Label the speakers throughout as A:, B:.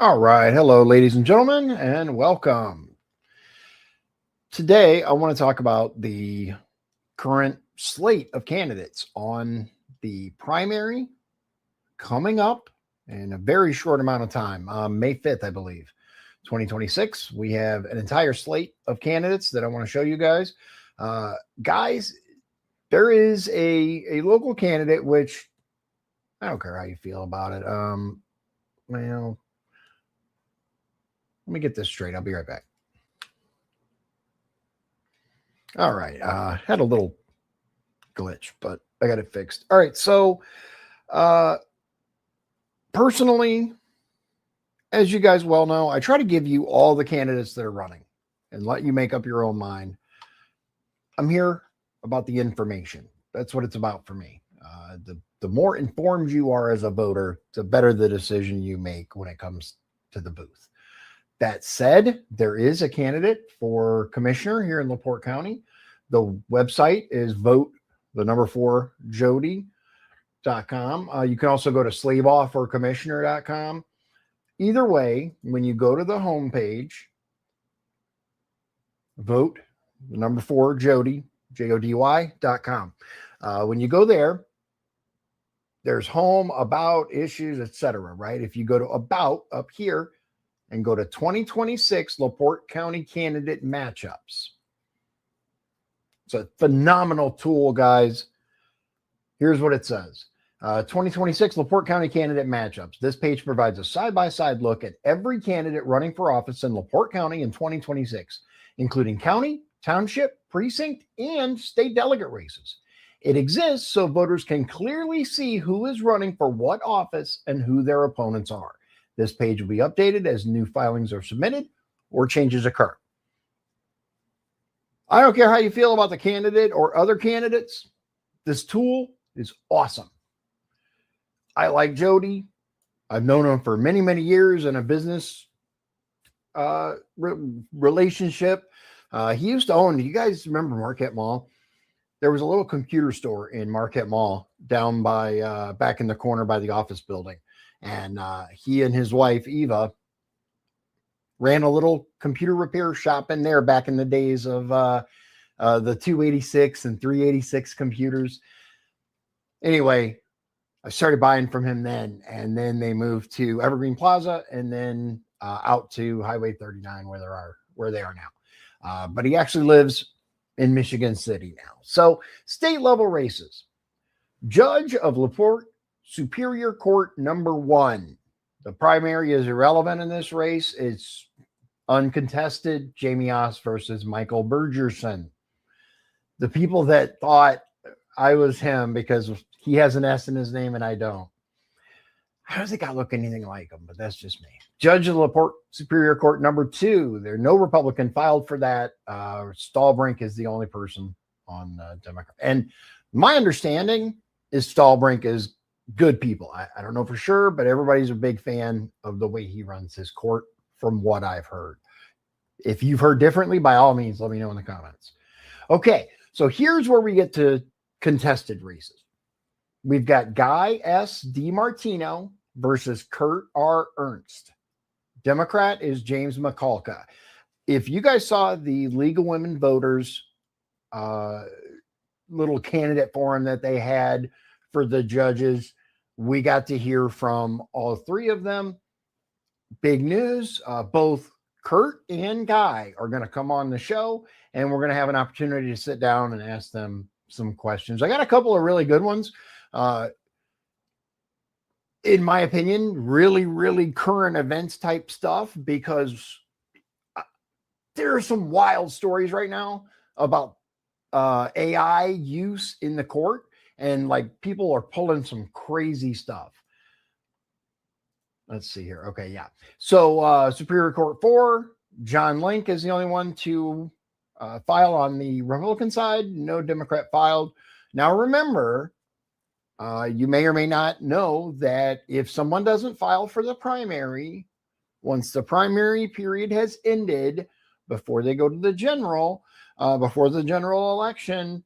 A: All right. Hello, ladies and gentlemen, and welcome. Today, I want to talk about the current slate of candidates on the primary coming up in a very short amount of time, May 5th, I believe, 2026. We have an entire slate of candidates that I want to show you guys. Guys, there is a local candidate, which I don't care how you feel about it. Well, let me get this straight. I'll be right back. All right. Had a little glitch, but I got it fixed. All right. So, personally, as you guys well know, I try to give you all the candidates that are running and let you make up your own mind. I'm here about the information. That's what it's about for me. The more informed you are as a voter, the better the decision you make when it comes to the booth. That said, there is a candidate for commissioner here in LaPorte County. The website is vote4jody.com. You can also go to slaveofforcommissioner.com. Either way, when you go to the homepage, vote4jody, Jody.com. When you go there, there's home, about, issues, etc. Right? If you go to about up here, and go to 2026 LaPorte County candidate matchups. It's a phenomenal tool, guys. Here's what it says. 2026 LaPorte County candidate matchups. This page provides a side-by-side look at every candidate running for office in LaPorte County in 2026, including county, township, precinct, and state delegate races. It exists so voters can clearly see who is running for what office and who their opponents are. This page will be updated as new filings are submitted or changes occur. I don't care how you feel about the candidate or other candidates. This tool is awesome. I like Jody. I've known him for many, many years in a business relationship. He used to own, do you guys remember Marquette Mall? There was a little computer store in Marquette Mall down by back in the corner by the office building. And he and his wife, Eva, ran a little computer repair shop in there back in the days of the 286 and 386 computers. Anyway, I started buying from him then. And then they moved to Evergreen Plaza and then out to Highway 39 where they are now. But he actually lives in Michigan City now. So state level races. Judge of LaPorte Superior Court number 1. The primary is irrelevant in this race. It's uncontested. Jamie Oss versus Michael Bergerson. The people that thought I was him because he has an S in his name and I don't. I don't think I look anything like him, but that's just me. Judge of LaPorte Superior Court number 2. There's no Republican filed for that. Stallbrink is the only person on Democrat. And my understanding is Stallbrink is good people. I don't know for sure, but everybody's a big fan of the way he runs his court from what I've heard. If you've heard differently, by all means, let me know in the comments. Okay, so here's where we get to contested races. We've got Guy S. DiMartino versus Kurt R. Ernst. Democrat is James McCulka. If you guys saw the League of Women Voters little candidate forum that they had for the judges, we got to hear from all 3 of them. Big news. Both Kurt and Guy are going to come on the show, and we're going to have an opportunity to sit down and ask them some questions. I got a couple of really good ones. In my opinion, really, really current events type stuff, because there are some wild stories right now about AI use in the court. And like people are pulling some crazy stuff. Let's see here. Okay, yeah. So Superior Court 4, John Link is the only one to file on the Republican side. No Democrat filed. Now remember, you may or may not know that if someone doesn't file for the primary, once the primary period has ended, before they go to the general, before the general election,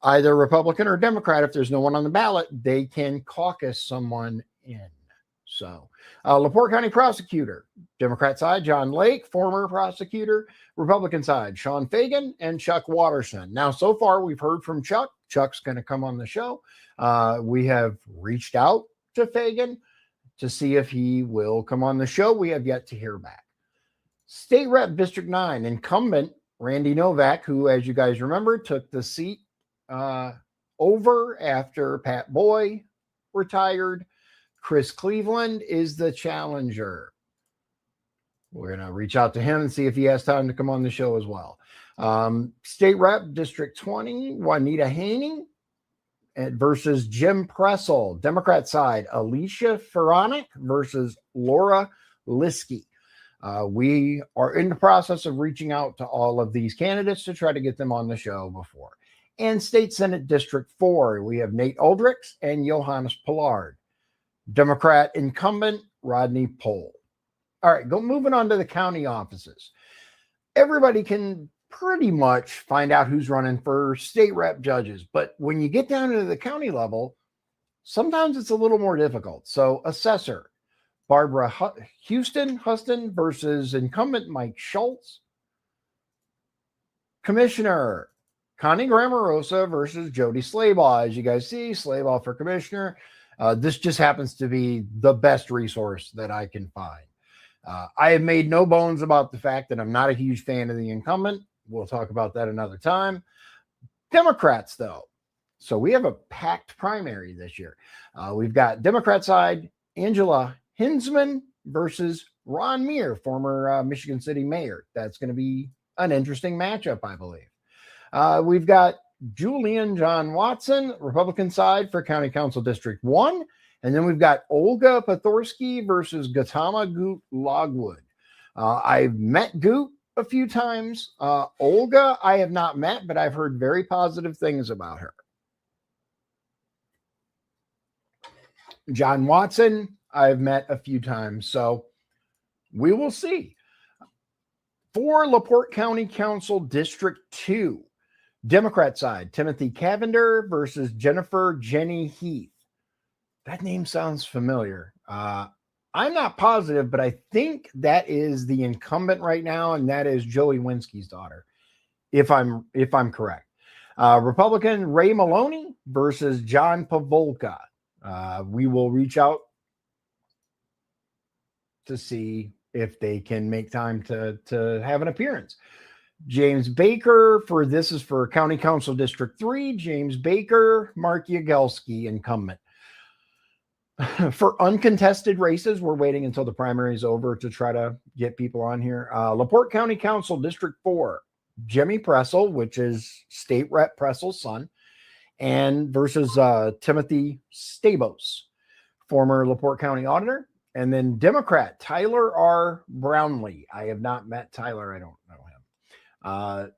A: either Republican or Democrat, if there's no one on the ballot, they can caucus someone in. So, LaPorte County prosecutor, Democrat side, John Lake, former prosecutor, Republican side, Sean Fagan and Chuck Watterson. Now, so far, we've heard from Chuck. Chuck's going to come on the show. We have reached out to Fagan to see if he will come on the show. We have yet to hear back. State Rep District 9, incumbent Randy Novak, who, as you guys remember, took the seat over after Pat Boy retired. Chris Cleveland is the challenger. We're going to reach out to him and see if he has time to come on the show as well. State Rep District 20, Juanita Haney versus Jim Pressel. Democrat side, Alicia Ferronic versus Laura Liskey. We are in the process of reaching out to all of these candidates to try to get them on the show before. And State Senate District 4, we have Nate Aldrich and Johannes Pillard. Democrat incumbent Rodney Pohl. All right, moving on to the county offices. Everybody can pretty much find out who's running for state rep judges, but when you get down to the county level, sometimes it's a little more difficult. So, assessor Barbara Huston versus incumbent Mike Schultz. Commissioner Connie Grammarosa versus Jody Slaybaugh. As you guys see, Slaybaugh for commissioner. This just happens to be the best resource that I can find. I have made no bones about the fact that I'm not a huge fan of the incumbent. We'll talk about that another time. Democrats, though. So we have a packed primary this year. We've got Democrat side, Angela Hinsman versus Ron Meir, former Michigan City mayor. That's going to be an interesting matchup, I believe. We've got Julian John Watson, Republican side for County Council District 1. And then we've got Olga Pathorsky versus Gautama Goot Logwood. I've met Goot a few times. Olga, I have not met, but I've heard very positive things about her. John Watson, I've met a few times. So we will see. For LaPorte County Council District 2, Democrat side, Timothy Cavender versus Jennifer Jenny Heath. That name sounds familiar. I'm not positive, but I think that is the incumbent right now, and that is Joey Winsky's daughter, if I'm correct. Republican Ray Maloney versus John Pavolka. We will reach out to see if they can make time to have an appearance. James Baker this is for County Council District 3. James Baker, Mark Yagelski, incumbent. For uncontested races, we're waiting until the primary is over to try to get people on here. LaPorte County Council District 4, Jimmy Pressel, which is State Rep Pressel's son, and versus Timothy Stabos, former LaPorte County Auditor. And then Democrat Tyler R. Brownlee. I have not met Tyler. I don't know him.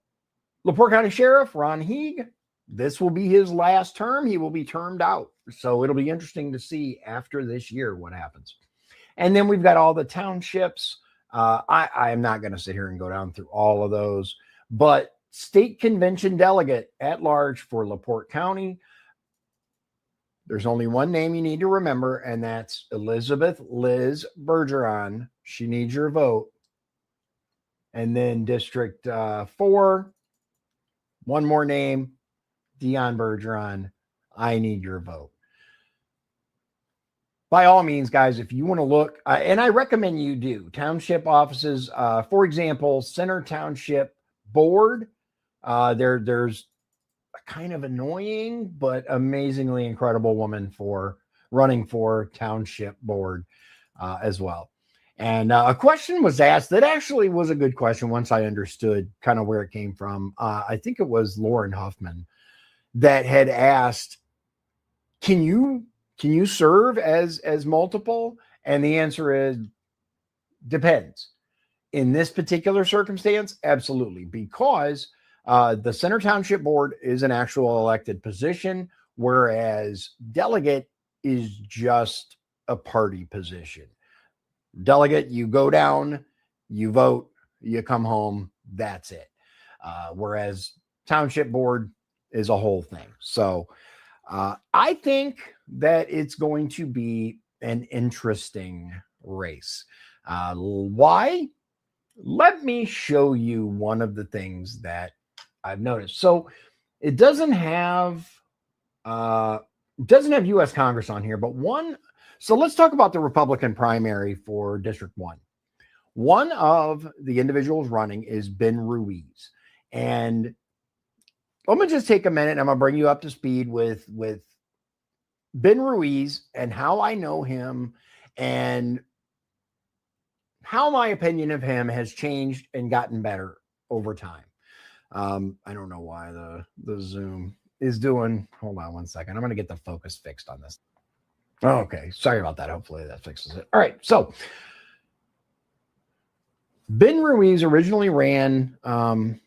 A: LaPorte County Sheriff Ron Heeg. This will be his last term. He will be termed out. So it'll be interesting to see after this year what happens. And then we've got all the townships. I am not going to sit here and go down through all of those. But state convention delegate at large for LaPorte County. There's only one name you need to remember, and that's Elizabeth Liz Bergeron. She needs your vote. And then District 4, one more name, Dion Bergeron. I need your vote. By all means, guys, if you want to look, and I recommend you do, township offices, for example, Center Township Board, there's a kind of annoying but amazingly incredible woman for running for township board as well. And a question was asked that actually was a good question once I understood kind of where it came from. I think it was Lauren Huffman that had asked, can you serve as multiple? And the answer is depends. In this particular circumstance, absolutely, because the Center Township Board is an actual elected position, whereas delegate is just a party position. Delegate, you go down, you vote, you come home, that's it. Whereas Township Board is a whole thing. So I think that it's going to be an interesting race. Why? Let me show you one of the things that I've noticed. So it doesn't have U.S. Congress on here, but one. So let's talk about the Republican primary for District 1. One of the individuals running is Ben Ruiz. And let me just take a minute. I'm going to bring you up to speed with Ben Ruiz and how I know him and how my opinion of him has changed and gotten better over time. I don't know why the Zoom is doing. Hold on one second. I'm going to get the focus fixed on this. Okay. Sorry about that. Hopefully that fixes it. All right. So Ben Ruiz originally ran, not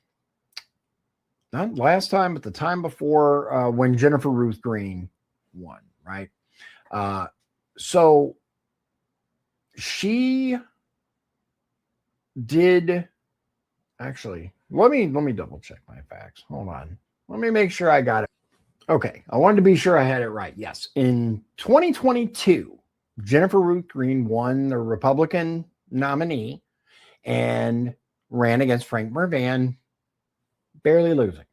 A: last time, but the time before, when Jennifer Ruth Green won, right? So she did actually, let me double check my facts. Hold on. Let me make sure I got it. Okay. I wanted to be sure I had it right. Yes. In 2022, Jennifer Ruth Green won the Republican nominee and ran against Frank Mervan, barely losing.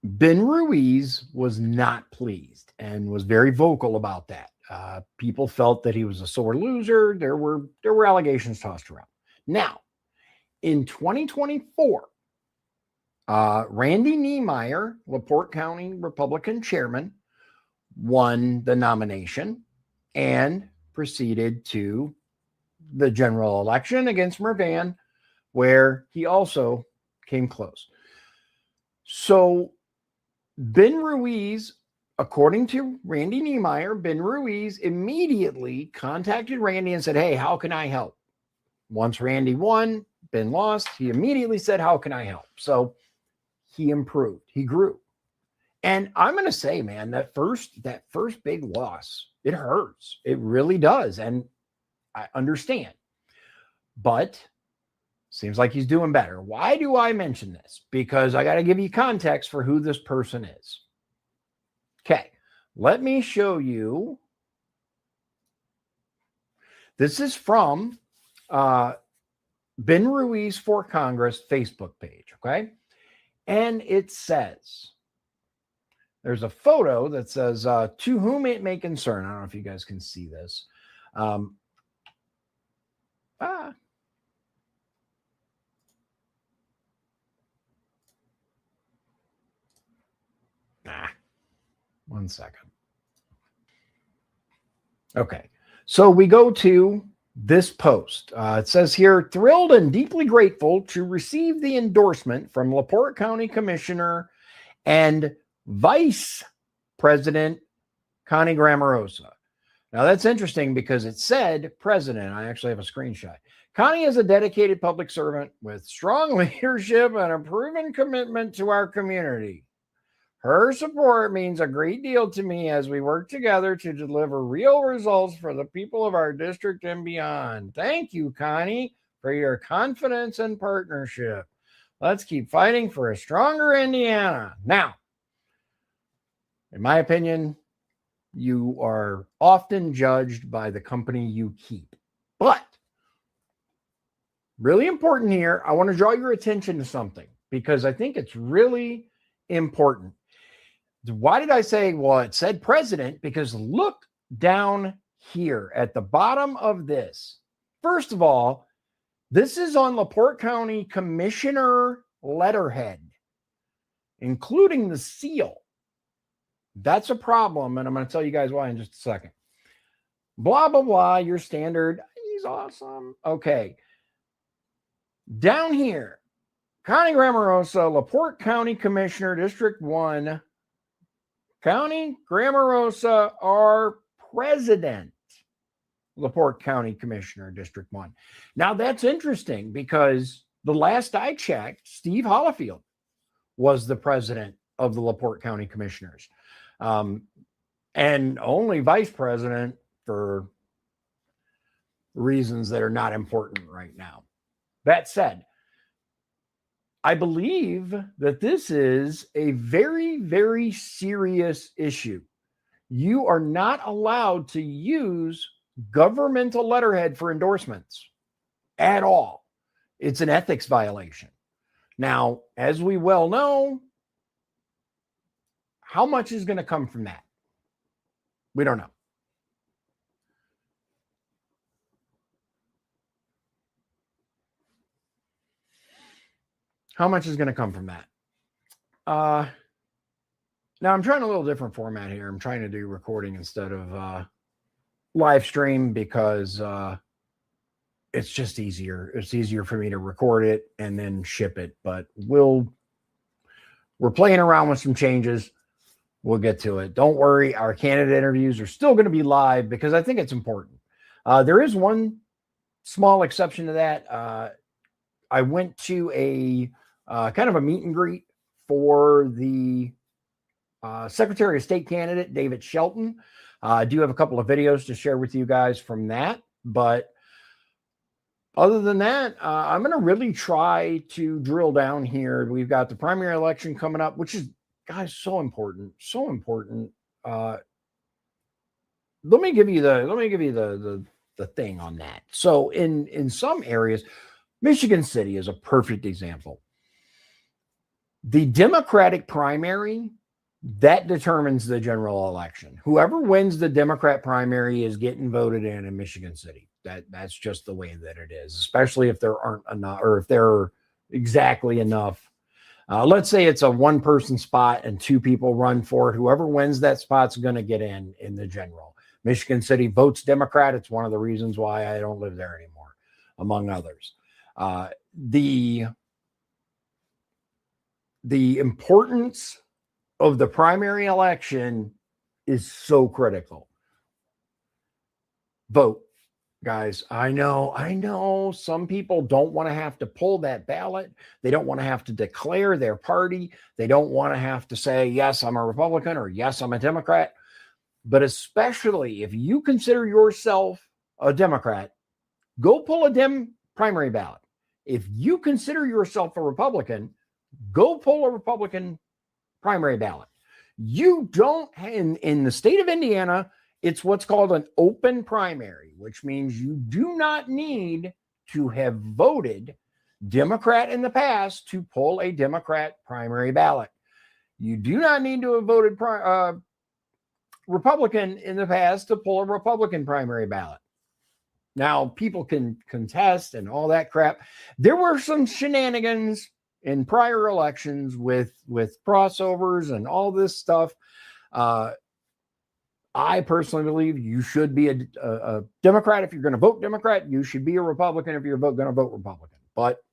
A: Ben Ruiz was not pleased and was very vocal about that. People felt that he was a sore loser. There were allegations tossed around. Now, in 2024, Randy Niemeyer, LaPorte County Republican chairman, won the nomination and proceeded to the general election against Mervan, where he also came close. So Ben Ruiz, according to Randy Niemeyer, Ben Ruiz immediately contacted Randy and said, hey, how can I help? Once Randy won, Ben lost. He immediately said, how can I help? So he improved. He grew. And I'm going to say, man, that first big loss, it hurts. It really does. And I understand. But seems like he's doing better. Why do I mention this? Because I got to give you context for who this person is. Okay, let me show you. This is from Ben Ruiz for Congress Facebook page, okay? And it says, there's a photo that says, to whom it may concern. I don't know if you guys can see this. One second. Okay, so we go to this post. It says here, thrilled and deeply grateful to receive the endorsement from LaPorte County Commissioner and Vice President Connie Grammarosa. Now that's interesting because it said president. I actually have a screenshot. Connie is a dedicated public servant with strong leadership and a proven commitment to our community. Her support means a great deal to me as we work together to deliver real results for the people of our district and beyond. Thank you, Connie, for your confidence and partnership. Let's keep fighting for a stronger Indiana. Now, in my opinion, you are often judged by the company you keep. But really important here, I want to draw your attention to something because I think it's really important. Why did I say, well, it said president? Because look down here at the bottom of this. First of all, this is on LaPorte County Commissioner letterhead, including the seal. That's a problem, and I'm going to tell you guys why in just a second. Blah, blah, blah, your standard. He's awesome. Okay. Down here, Connie Grammarosa, LaPorte County Commissioner, District 1, Connie Grammarosa, our president, LaPorte County Commissioner, District 1. Now, that's interesting because the last I checked, Steve Hollifield was the president of the LaPorte County Commissioners, and only vice president for reasons that are not important right now. That said, I believe that this is a very, very serious issue. You are not allowed to use governmental letterhead for endorsements at all. It's an ethics violation. Now, as we well know, how much is going to come from that? We don't know. How much is going to come from that? Now, I'm trying a little different format here. I'm trying to do recording instead of live stream because it's just easier. It's easier for me to record it and then ship it. But we're playing around with some changes. We'll get to it. Don't worry. Our candidate interviews are still going to be live because I think it's important. There is one small exception to that. I went to a kind of a meet and greet for the Secretary of State candidate, David Shelton. I do have a couple of videos to share with you guys from that. But other than that, I'm going to really try to drill down here. We've got the primary election coming up, which is, guys, so important. So important. Let me give you the thing on that. So in some areas, Michigan City is a perfect example. The Democratic primary, that determines the general election. Whoever wins the Democrat primary is getting voted in Michigan City. That's just the way that it is, especially if there aren't enough, or if there are exactly enough. Let's say it's a one-person spot and two people run for it. Whoever wins that spot's going to get in the general. Michigan City votes Democrat. It's one of the reasons why I don't live there anymore, among others. The importance of the primary election is so critical. Vote, guys. I know some people don't want to have to pull that ballot. They don't want to have to declare their party. They don't want to have to say, yes, I'm a Republican or yes, I'm a Democrat. But especially if you consider yourself a Democrat, go pull a Dem primary ballot. If you consider yourself a Republican, go pull a Republican primary ballot. You don't, in the state of Indiana, it's what's called an open primary, which means you do not need to have voted Democrat in the past to pull a Democrat primary ballot. You do not need to have voted Republican in the past to pull a Republican primary ballot. Now, people can contest and all that crap. There were some shenanigans in prior elections with crossovers and all this stuff. I personally believe you should be a Democrat. If you're going to vote Democrat, you should be a Republican if you're going to vote Republican. But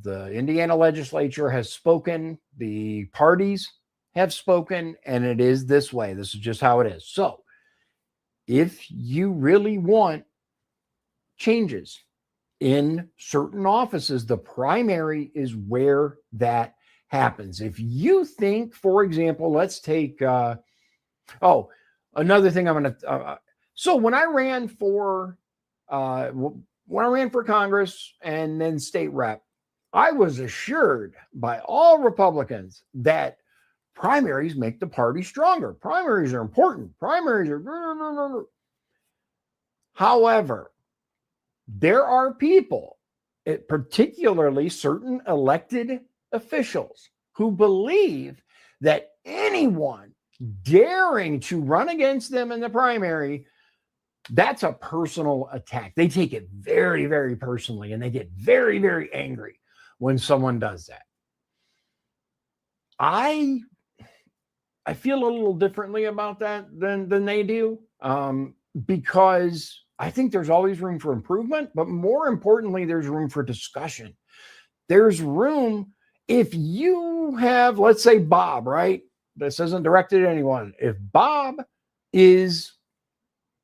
A: the Indiana legislature has spoken. The parties have spoken, and it is this way. This is just how it is. So if you really want changes in certain offices, the primary is where that happens. If you think, for example, let's take, another thing I'm going to, so when I ran for Congress and then state rep, I was assured by all Republicans that primaries make the party stronger. Primaries are important. Primaries are, however, there are people, particularly certain elected officials, who believe that anyone daring to run against them in the primary, that's a personal attack. They take it very, very personally, and they get very, very angry when someone does that. I feel a little differently about that than they do, because I think there's always room for improvement, but more importantly, there's room for discussion. There's room if you have, let's say, Bob, right? This isn't directed at anyone. If Bob is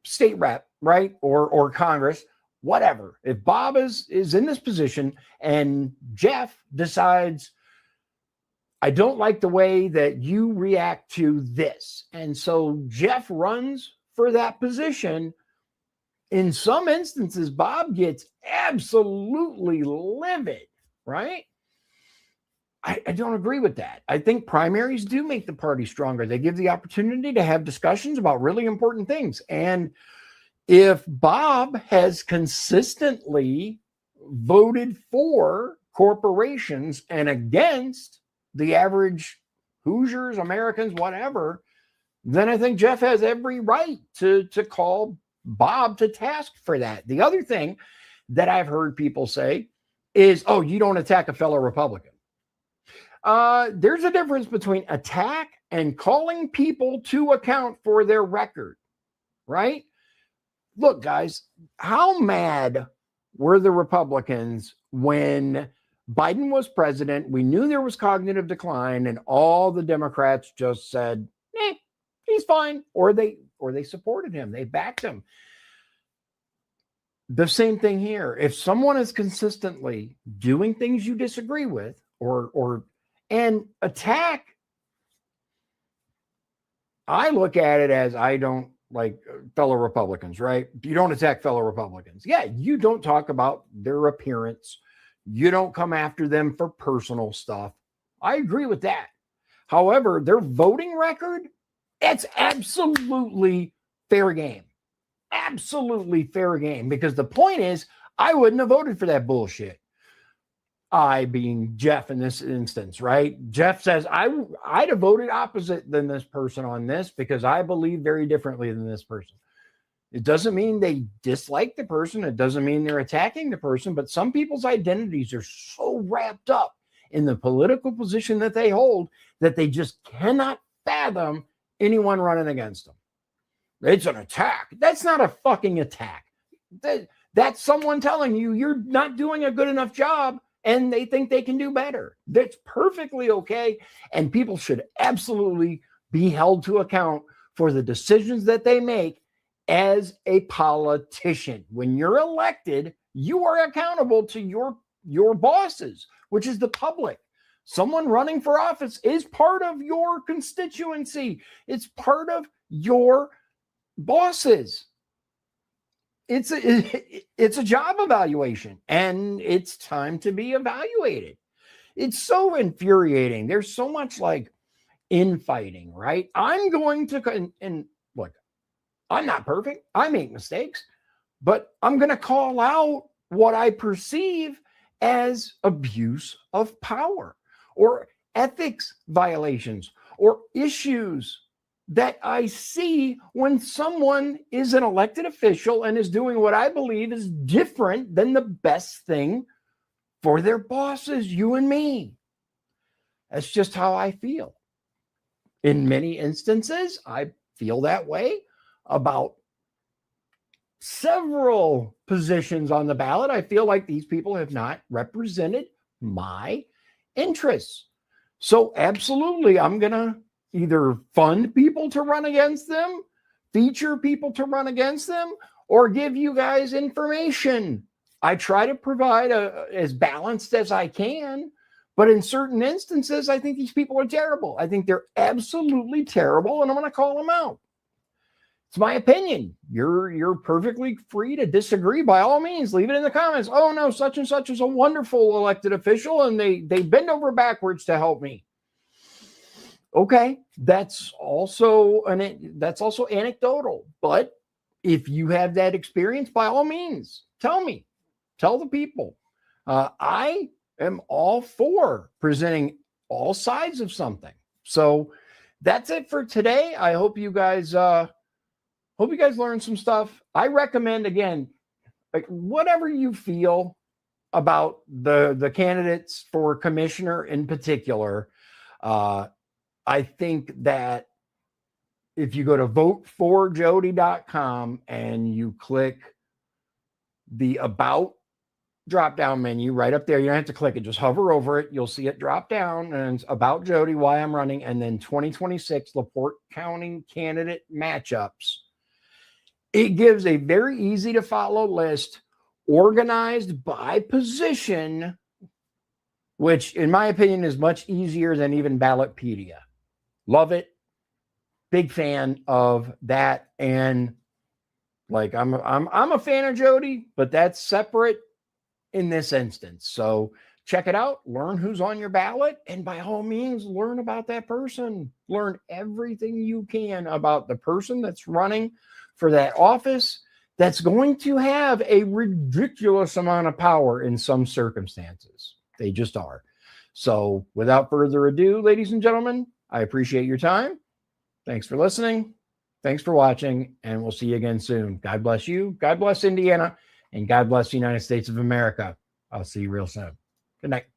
A: state rep, right, or Congress, whatever. If Bob is in this position and Jeff decides, I don't like the way that you react to this, and so Jeff runs for that position, in some instances, Bob gets absolutely livid, right? I don't agree with that. I think primaries do make the party stronger. They give the opportunity to have discussions about really important things. And if Bob has consistently voted for corporations and against the average Hoosiers, Americans, whatever, then I think Jeff has every right to call Bob to task for that. The other thing that I've heard people say is, oh, you don't attack a fellow Republican. There's a difference between attack and calling people to account for their record, right? Look, guys, how mad were the Republicans when Biden was president? We knew there was cognitive decline, and all the Democrats just said, he's fine, or they supported him, they backed him. The same thing here. If someone is consistently doing things you disagree with, and attack, I look at it as, I don't like fellow Republicans, right? You don't attack fellow Republicans. Yeah, you don't talk about their appearance. You don't come after them for personal stuff. I agree with that. However, their voting record, it's absolutely fair game. Absolutely fair game. Because the point is, I wouldn't have voted for that bullshit. I being Jeff in this instance, right? Jeff says, I'd have voted opposite than this person on this because I believe very differently than this person. It doesn't mean they dislike the person. It doesn't mean they're attacking the person, but some people's identities are so wrapped up in the political position that they hold that they just cannot fathom anyone running against them. It's an attack. That's not a fucking attack. That's someone telling you you're not doing a good enough job and they think they can do better. That's perfectly okay. And people should absolutely be held to account for the decisions that they make as a politician. When you're elected, you are accountable to your bosses, which is the public. Someone running for office is part of your constituency. It's part of your bosses. It's a job evaluation, and it's time to be evaluated. It's so infuriating. There's so much like infighting, right? I'm going to, and look, I'm not perfect. I make mistakes, but I'm going to call out what I perceive as abuse of power or ethics violations or issues that I see when someone is an elected official and is doing what I believe is different than the best thing for their bosses, you and me. That's just how I feel. In many instances, I feel that way about several positions on the ballot. I feel like these people have not represented my interests. So absolutely, I'm going to either fund people to run against them, feature people to run against them, or give you guys information. I try to provide as balanced as I can, but in certain instances, I think these people are terrible. I think they're absolutely terrible, and I'm going to call them out. It's my opinion. You're perfectly free to disagree. By all means, leave it in the comments. Oh no, such and such is a wonderful elected official, and they bend over backwards to help me. Okay, that's also anecdotal. But if you have that experience, by all means, tell me. Tell the people. I am all for presenting all sides of something. So that's it for today. I hope you guys learned some stuff. I recommend, again, like whatever you feel about the candidates for commissioner in particular. I think that if you go to voteforjody.com and you click the About drop-down menu right up there, you don't have to click it. Just hover over it. You'll see it drop down, and it's About Jody, why I'm running, and then 2026 LaPorte County candidate matchups. It gives a very easy-to-follow list organized by position, which, in my opinion, is much easier than even Ballotpedia. Love it. Big fan of that. And like I'm a fan of Jody, but that's separate in this instance. So check it out, learn who's on your ballot, and by all means, learn about that person. Learn everything you can about the person that's running for that office that's going to have a ridiculous amount of power in some circumstances. They just are. So without further ado, ladies and gentlemen, I appreciate your time. Thanks for listening. Thanks for watching, and we'll see you again soon. God bless you. God bless Indiana, and God bless the United States of America. I'll see you real soon. Good night.